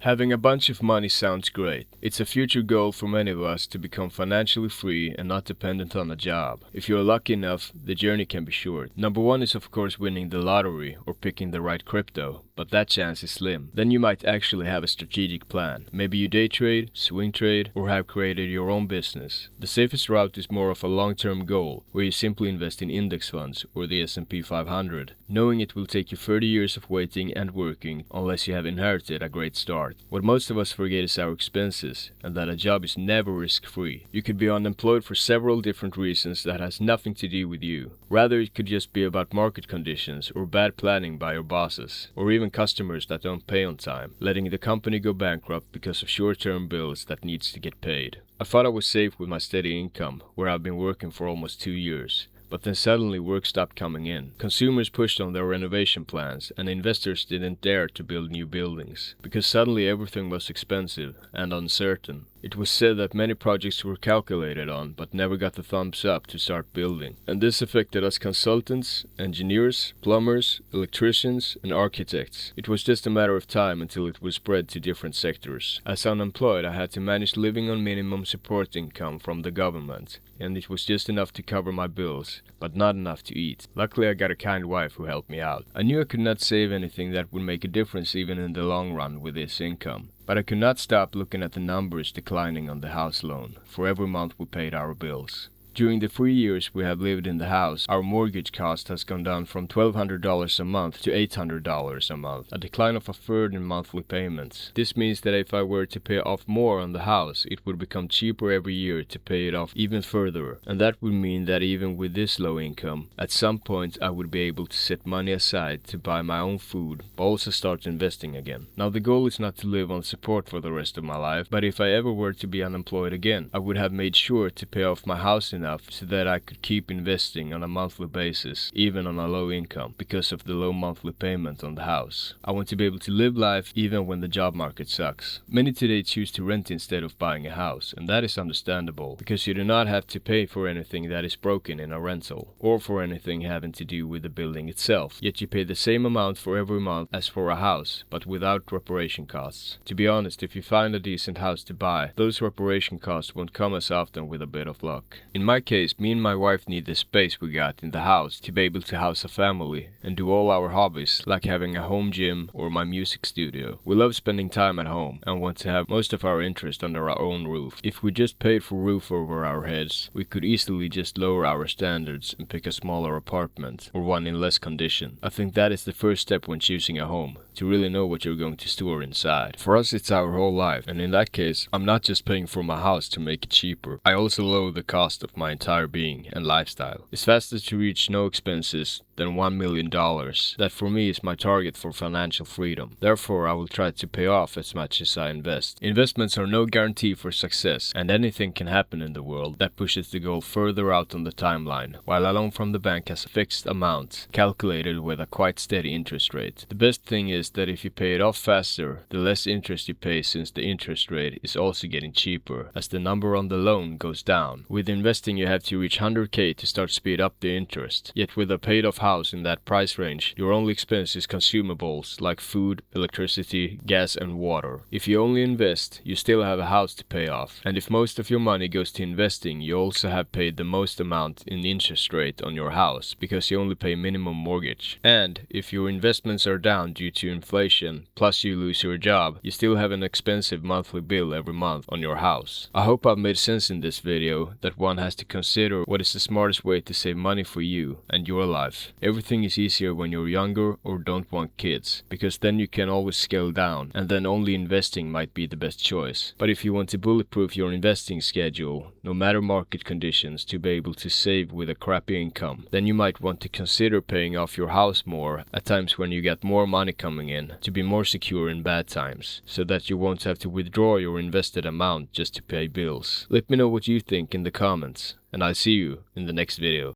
Having a bunch of money sounds great. It's a future goal for many of us to become financially free and not dependent on a job. If you're lucky enough, the journey can be short. Number one is of course winning the lottery or picking the right crypto, but that chance is slim. Then you might actually have a strategic plan. Maybe you day trade, swing trade, or have created your own business. The safest route is more of a long-term goal, where you simply invest in index funds or the S&P 500, knowing it will take you 30 years of waiting and working unless you have inherited a great start. What most of us forget is our expenses, and that a job is never risk-free. You could be unemployed for several different reasons that has nothing to do with you. Rather, it could just be about market conditions or bad planning by your bosses, or even customers that don't pay on time, letting the company go bankrupt because of short-term bills that needs to get paid. I thought I was safe with my steady income, where I've been working for almost 2 years. But then suddenly work stopped coming in. Consumers pushed on their renovation plans, and investors didn't dare to build new buildings, because suddenly everything was expensive and uncertain. It was said that many projects were calculated on, but never got the thumbs up to start building. And this affected us consultants, engineers, plumbers, electricians, and architects. It was just a matter of time until it was spread to different sectors. As unemployed, I had to manage living on minimum support income from the government, and it was just enough to cover my bills, but not enough to eat. Luckily, I got a kind wife who helped me out. I knew I could not save anything that would make a difference even in the long run with this income. But I could not stop looking at the numbers declining on the house loan, for every month we paid our bills. During the 3 years we have lived in the house, our mortgage cost has gone down from $1,200 a month to $800 a month, a decline of a third in monthly payments. This means that if I were to pay off more on the house, it would become cheaper every year to pay it off even further, and that would mean that even with this low income, at some point I would be able to set money aside to buy my own food, but also start investing again. Now the goal is not to live on support for the rest of my life, but if I ever were to be unemployed again, I would have made sure to pay off my house enough so that I could keep investing on a monthly basis, even on a low income, because of the low monthly payment on the house. I want to be able to live life even when the job market sucks. Many today choose to rent instead of buying a house, and that is understandable, because you do not have to pay for anything that is broken in a rental, or for anything having to do with the building itself, yet you pay the same amount for every month as for a house, but without reparation costs. To be honest, if you find a decent house to buy, those reparation costs won't come as often with a bit of luck. In my case, me and my wife need the space we got in the house to be able to house a family and do all our hobbies, like having a home gym or my music studio. We love spending time at home and want to have most of our interest under our own roof. If we just paid for roof over our heads, we could easily just lower our standards and pick a smaller apartment or one in less condition. I think that is the first step when choosing a home, to really know what you're going to store inside. For us, it's our whole life, and in that case, I'm not just paying for my house to make it cheaper. I also lower the cost of my entire being and lifestyle. It's faster to reach no expenses than $1 million. That for me is my target for financial freedom. Therefore, I will try to pay off as much as I invest. Investments are no guarantee for success, and anything can happen in the world that pushes the goal further out on the timeline, while a loan from the bank has a fixed amount, calculated with a quite steady interest rate. The best thing is that if you pay it off faster, the less interest you pay, since the interest rate is also getting cheaper as the number on the loan goes down. With investing, you have to reach 100k to start speed up the interest. Yet with a paid off house in that price range, your only expense is consumables like food, electricity, gas and water. If you only invest, you still have a house to pay off. And if most of your money goes to investing, you also have paid the most amount in interest rate on your house, because you only pay minimum mortgage. And if your investments are down due to inflation, plus you lose your job, you still have an expensive monthly bill every month on your house. I hope I've made sense in this video, that one has to consider what is the smartest way to save money for you and your life. Everything is easier when you're younger or don't want kids, because then you can always scale down, and then only investing might be the best choice. But if you want to bulletproof your investing schedule, no matter market conditions, to be able to save with a crappy income, then you might want to consider paying off your house more at times when you get more money coming in, to be more secure in bad times, so that you won't have to withdraw your invested amount just to pay bills. Let me know what you think in the comments, and I'll see you in the next video.